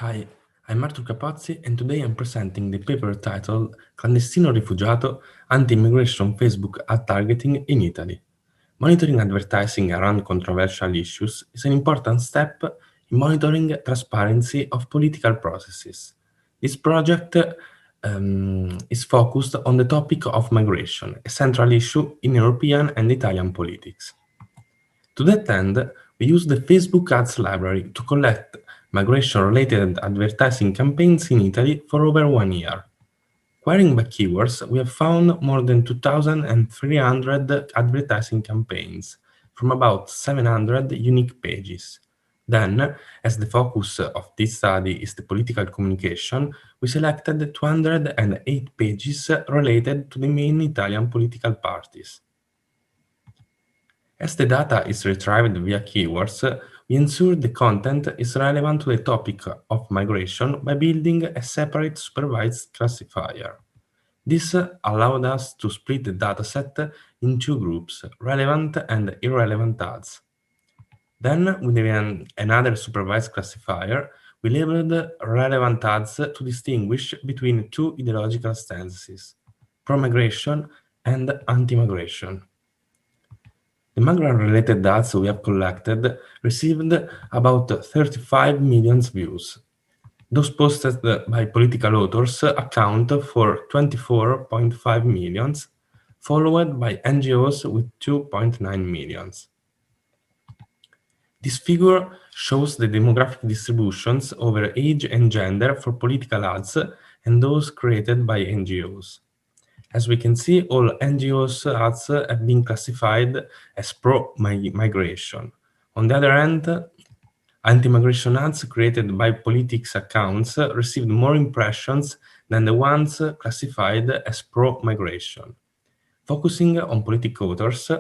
Hi, I'm Marco Capozzi and today I'm presenting the paper titled Clandestino Rifugiato, Anti-Immigration Facebook Ad Targeting in Italy. Monitoring advertising around controversial issues is an important step in monitoring transparency of political processes. This project is focused on the topic of migration, a central issue in European and Italian politics. To that end, we use the Facebook Ads library to collect migration-related advertising campaigns in Italy for over 1 year. Querying by keywords, we have found more than 2,300 advertising campaigns from about 700 unique pages. Then, as the focus of this study is the political communication, we selected 208 pages related to the main Italian political parties. As the data is retrieved via keywords, we ensure the content is relevant to the topic of migration by building a separate supervised classifier. This allowed us to split the dataset in two groups, relevant and irrelevant ads. Then, with another supervised classifier, we labeled relevant ads to distinguish between two ideological stances, pro-migration and anti-migration. The migrant-related ads we have collected received about 35 million views. Those posted by political authors account for 24.5 million, followed by NGOs with 2.9 million. This figure shows the demographic distributions over age and gender for political ads and those created by NGOs. As we can see, all NGOs ads have been classified as pro-migration. On the other hand, anti-migration ads created by politics accounts received more impressions than the ones classified as pro-migration. Focusing on political authors,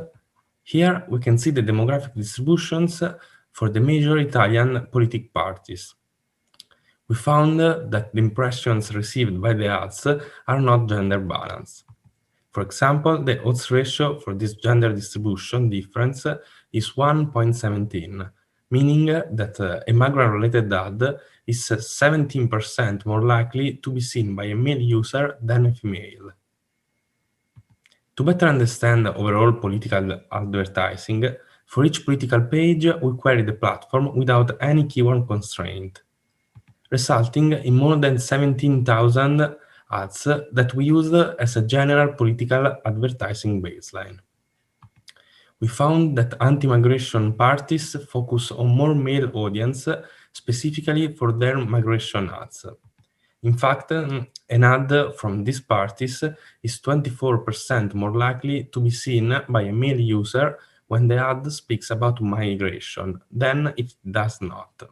here we can see the demographic distributions for the major Italian political parties. We found that the impressions received by the ads are not gender balanced. For example, the odds ratio for this gender distribution difference is 1.17, meaning that a migrant-related ad is 17% more likely to be seen by a male user than a female. To better understand overall political advertising, for each political page, we query the platform without any keyword constraint, resulting in more than 17,000 ads that we used as a general political advertising baseline. We found that anti-migration parties focus on more male audience, specifically for their migration ads. In fact, an ad from these parties is 24% more likely to be seen by a male user when the ad speaks about migration than if it does not.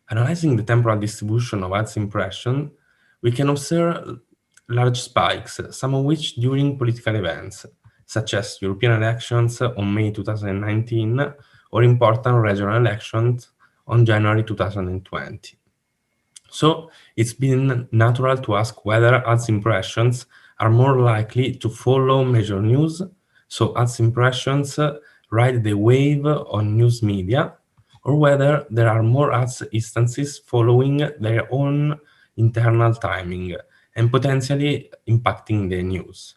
Analyzing the temporal distribution of ads impression, we can observe large spikes, some of which during political events, such as European elections on May 2019 or important regional elections on January 2020. So it's been natural to ask whether ads impressions are more likely to follow major news, so ads impressions ride the wave on news media, or whether there are more ads instances following their own internal timing and potentially impacting the news.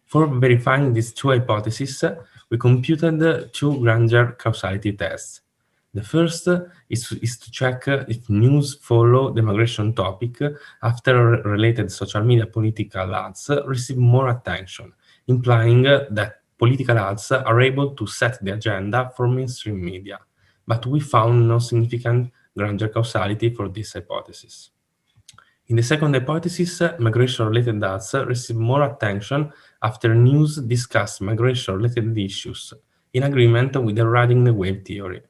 For verifying these two hypotheses, we computed two Granger causality tests. The first is to check if news follow the migration topic after related social media political ads receive more attention, implying that political ads are able to set the agenda for mainstream media. But we found no significant Granger causality for this hypothesis. In the second hypothesis, migration-related ads receive more attention after news discuss migration-related issues, in agreement with the riding the wave theory.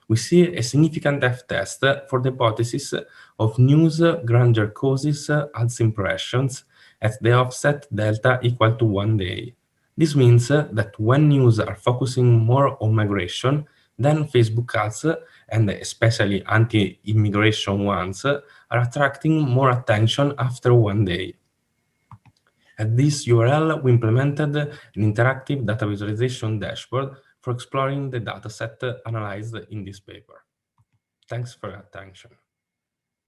We see a significant F-test for the hypothesis of news Granger causes ads impressions at the offset delta equal to 1 day. This means that when news are focusing more on migration, then Facebook ads, and especially anti-immigration ones, are attracting more attention after 1 day. At this URL, we implemented an interactive data visualization dashboard for exploring the dataset analyzed in this paper. Thanks for your attention.